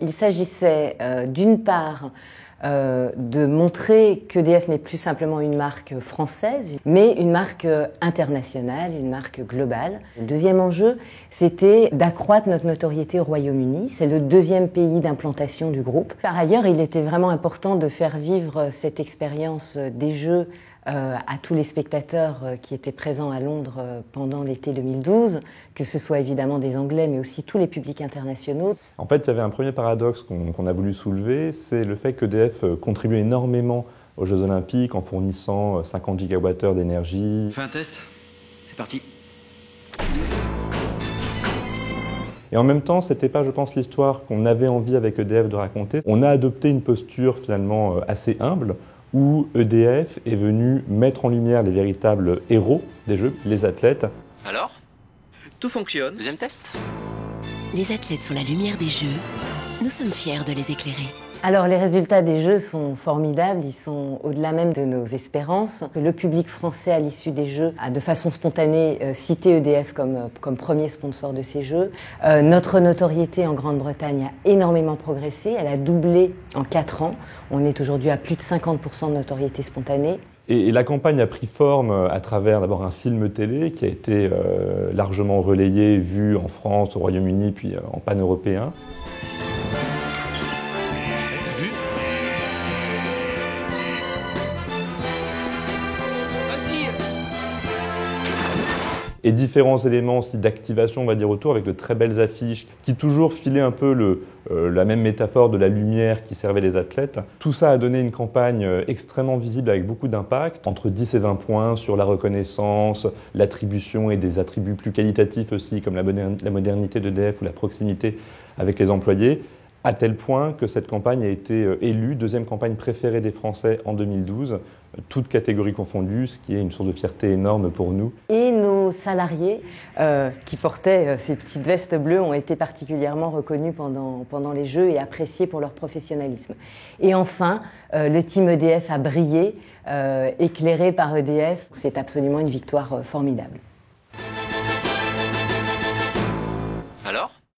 Il s'agissait d'une part de montrer qu'EDF n'est plus simplement une marque française, mais une marque internationale, une marque globale. Le deuxième enjeu, c'était d'accroître notre notoriété au Royaume-Uni. C'est le deuxième pays d'implantation du groupe. Par ailleurs, il était vraiment important de faire vivre cette expérience des Jeux à tous les spectateurs qui étaient présents à Londres pendant l'été 2012, que ce soit évidemment des Anglais, mais aussi tous les publics internationaux. En fait, il y avait un premier paradoxe qu'on a voulu soulever, c'est le fait qu'EDF contribue énormément aux Jeux Olympiques en fournissant 50 gigawattheures d'énergie. On fait un test ? C'est parti. Et en même temps, c'était pas, je pense, l'histoire qu'on avait envie avec EDF de raconter. On a adopté une posture finalement assez humble, où EDF est venu mettre en lumière les véritables héros des Jeux, les athlètes. Alors ? Tout fonctionne. Deuxième test. Les athlètes sont la lumière des Jeux. Nous sommes fiers de les éclairer. Alors les résultats des Jeux sont formidables, ils sont au-delà même de nos espérances. Le public français à l'issue des Jeux a de façon spontanée cité EDF comme premier sponsor de ces Jeux. Notre notoriété en Grande-Bretagne a énormément progressé, elle a doublé en 4 ans. On est aujourd'hui à plus de 50% de notoriété spontanée. Et la campagne a pris forme à travers d'abord un film télé qui a été largement relayé, vu en France, au Royaume-Uni, puis en pan-européen. Et différents éléments aussi d'activation, on va dire, autour, avec de très belles affiches, qui toujours filaient un peu la même métaphore de la lumière qui servait les athlètes. Tout ça a donné une campagne extrêmement visible avec beaucoup d'impact, entre 10 et 20 points sur la reconnaissance, l'attribution et des attributs plus qualitatifs aussi, comme la modernité d'EDF ou la proximité avec les employés, à tel point que cette campagne a été élue deuxième campagne préférée des Français en 2012, toutes catégories confondues, ce qui est une source de fierté énorme pour nous. Et nos salariés qui portaient ces petites vestes bleues ont été particulièrement reconnus pendant les Jeux et appréciés pour leur professionnalisme. Et enfin, le team EDF a brillé, éclairé par EDF. C'est absolument une victoire formidable.